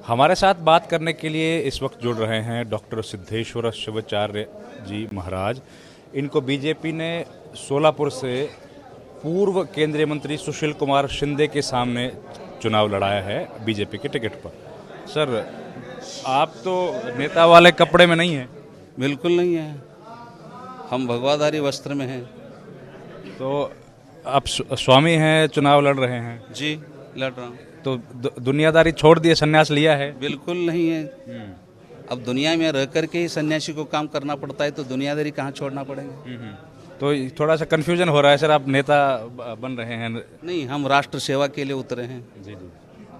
हमारे साथ बात करने के लिए इस वक्त जुड़ रहे हैं डॉक्टर सिद्धेश्वर शिवाचार्य जी महाराज। इनको बीजेपी ने सोलापुर से पूर्व केंद्रीय मंत्री सुशील कुमार शिंदे के सामने चुनाव लड़ाया है बीजेपी के टिकट पर। सर, आप तो नेता वाले कपड़े में नहीं हैं। बिल्कुल नहीं है, हम भगवाधारी वस्त्र में हैं। तो आप स्वामी हैं, चुनाव लड़ रहे हैं। जी, लड़ रहा हूँ। तो दुनियादारी छोड़ दिए, संन्यास लिया है? बिल्कुल नहीं है। अब दुनिया में रह करके ही सन्यासी को काम करना पड़ता है, तो दुनियादारी कहाँ छोड़ना पड़ेगा। तो थोड़ा सा कन्फ्यूजन हो रहा है सर, आप नेता बन रहे हैं। नहीं, हम राष्ट्र सेवा के लिए उतरे हैं। जी जी।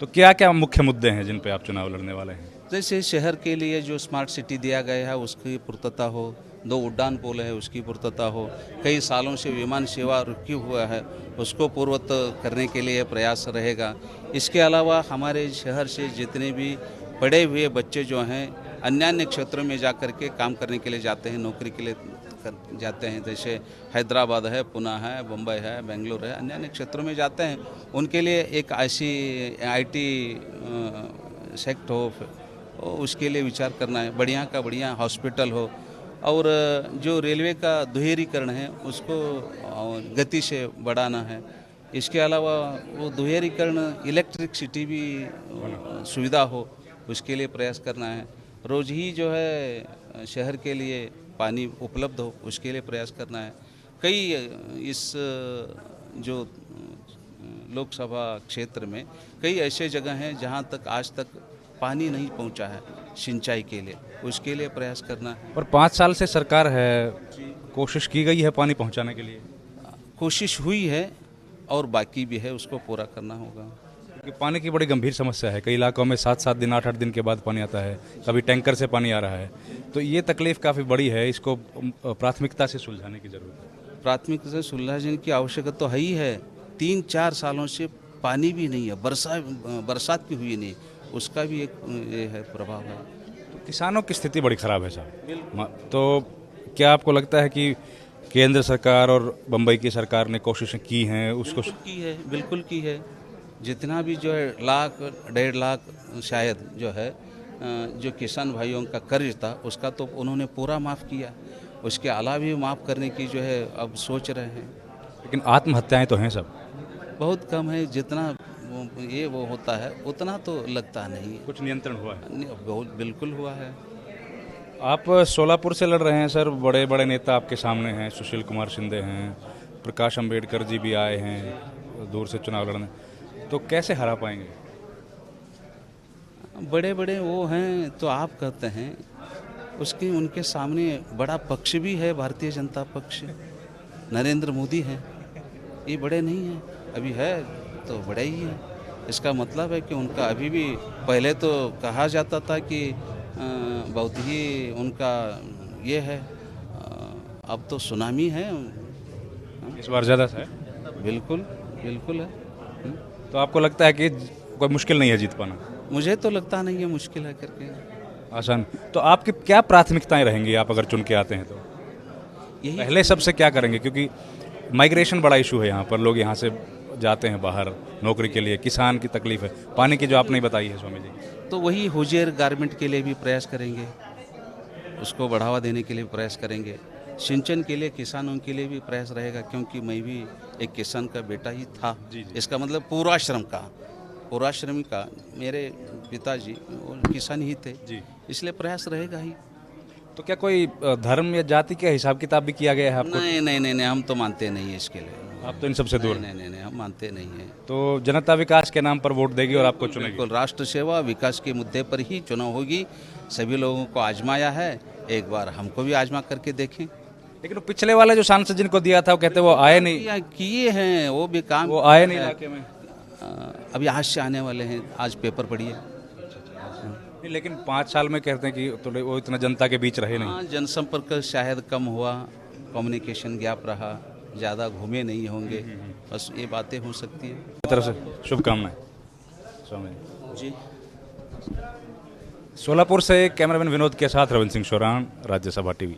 तो क्या क्या मुख्य मुद्दे हैं जिन पे आप चुनाव लड़ने वाले हैं? जैसे शहर के लिए जो स्मार्ट सिटी दिया गया है उसकी पूर्तता हो, 2 उड़ान पुल है उसकी पूर्तता हो, कई सालों से विमान सेवा रुकी हुआ है उसको पूर्वत करने के लिए प्रयास रहेगा। इसके अलावा हमारे शहर से जितने भी पढ़े हुए बच्चे जो हैं अन्य क्षेत्रों में जा कर के काम करने के लिए जाते हैं, नौकरी के लिए जाते हैं, जैसे हैदराबाद है, पुणे है, मुंबई है, बेंगलुरु है, अन्य क्षेत्रों में जाते हैं, उनके लिए एक ऐसी IT सेक्ट हो, उसके लिए विचार करना है। बढ़िया का बढ़िया हॉस्पिटल हो, और जो रेलवे का दोहरीकरण है उसको गति से बढ़ाना है। इसके अलावा वो दोहरीकरण इलेक्ट्रिसिटी भी सुविधा हो, उसके लिए प्रयास करना है। रोज़ ही जो है शहर के लिए पानी उपलब्ध हो, उसके लिए प्रयास करना है। कई इस जो लोकसभा क्षेत्र में कई ऐसे जगह हैं जहां तक आज तक पानी नहीं पहुंचा है सिंचाई के लिए, उसके लिए प्रयास करना है। और 5 साल से सरकार है, कोशिश की गई है पानी पहुंचाने के लिए? कोशिश हुई है और बाकी भी है, उसको पूरा करना होगा। क्योंकि पानी की बड़ी गंभीर समस्या है। कई इलाकों में 7-7 दिन, 8-8 दिन के बाद पानी आता है, कभी टैंकर से पानी आ रहा है। तो ये तकलीफ काफ़ी बड़ी है, इसको प्राथमिकता से सुलझाने की ज़रूरत है। प्राथमिकता से सुलझाने की आवश्यकता तो है ही है। 3-4 सालों से पानी भी नहीं है, बरसात भी हुई नहीं, उसका भी एक ये है प्रभाव है। तो किसानों की स्थिति बड़ी ख़राब है साहब। तो क्या आपको लगता है कि केंद्र सरकार और बम्बई की सरकार ने कोशिशें की हैं उसको? बिल्कुल की है। जितना भी जो है 1-1.5 लाख शायद जो है जो किसान भाइयों का कर्ज था उसका तो उन्होंने पूरा माफ़ किया, उसके अलावा भी माफ़ करने की जो है अब सोच रहे हैं। लेकिन आत्महत्याएं तो हैं सब। बहुत कम है, जितना वो होता है उतना तो लगता नहीं। कुछ नियंत्रण हुआ है? बहुत बिल्कुल हुआ है। आप सोलापुर से लड़ रहे हैं सर, बड़े बड़े नेता आपके सामने हैं, सुशील कुमार शिंदे हैं, प्रकाश अंबेडकर जी भी आए हैं दूर से चुनाव लड़ने, तो कैसे हरा पाएंगे? बड़े बड़े वो हैं तो आप कहते हैं, उसके उनके सामने बड़ा पक्ष भी है, भारतीय जनता पक्ष, नरेंद्र मोदी हैं। ये बड़े नहीं हैं, अभी है तो बड़े ही हैं। इसका मतलब है कि उनका अभी भी, पहले तो कहा जाता था कि बहुत ही उनका ये है, अब तो सुनामी है। इस बार ज़्यादा है? बिल्कुल बिल्कुल है। तो आपको लगता है कि कोई मुश्किल नहीं है जीत पाना? मुझे तो लगता नहीं है मुश्किल है करके, आसान। तो आपकी क्या प्राथमिकताएं रहेंगी आप अगर चुन के आते हैं तो? यही पहले सबसे क्या करेंगे, क्योंकि माइग्रेशन बड़ा इशू है यहाँ पर, लोग यहाँ से जाते हैं बाहर नौकरी के लिए, किसान की तकलीफ है, पानी की जो आपने बताई है स्वामी जी। तो वही होजियर गारमेंट के लिए भी प्रयास करेंगे, उसको बढ़ावा देने के लिए प्रयास करेंगे। सिंचन के लिए किसानों के लिए भी प्रयास रहेगा, क्योंकि मैं भी एक किसान का बेटा ही था। जी। इसका मतलब पूर्वाश्रमी का मेरे पिताजी वो किसान ही थे जी। इसलिए प्रयास रहेगा ही। तो क्या कोई धर्म या जाति के हिसाब किताब भी किया गया है आपको? नहीं, हम तो मानते नहीं है इसके लिए। आप तो इन सबसे दूर हैं। नहीं, हम मानते नहीं हैं। तो जनता विकास के नाम पर वोट देगी और आपको चुनेगी? बिल्कुल, राष्ट्र सेवा विकास के मुद्दे पर ही चुनाव होगी। सभी लोगों को आजमाया है, एक बार हमको भी आजमा करके देखें। लेकिन वो पिछले वाले जो सांसद जिनको दिया था वो कहते वो आए नहीं, किए हैं वो भी काम, वो आए नहीं इलाके में। अभी आज से आने वाले हैं, आज पेपर पढ़िए। नहीं, लेकिन 5 साल में कहते हैं कि तो वो इतना जनता के बीच रहे नहीं। जनसंपर्क शायद कम हुआ, कम्युनिकेशन गैप रहा, ज़्यादा घूमे नहीं होंगे, बस ये बातें हो सकती हैं। तरफ से शुभकामनाएं स्वामी जी। सोलापुर से कैमरामैन विनोद के साथ रविंद्र सिंह शोरान, राज्यसभा टीवी।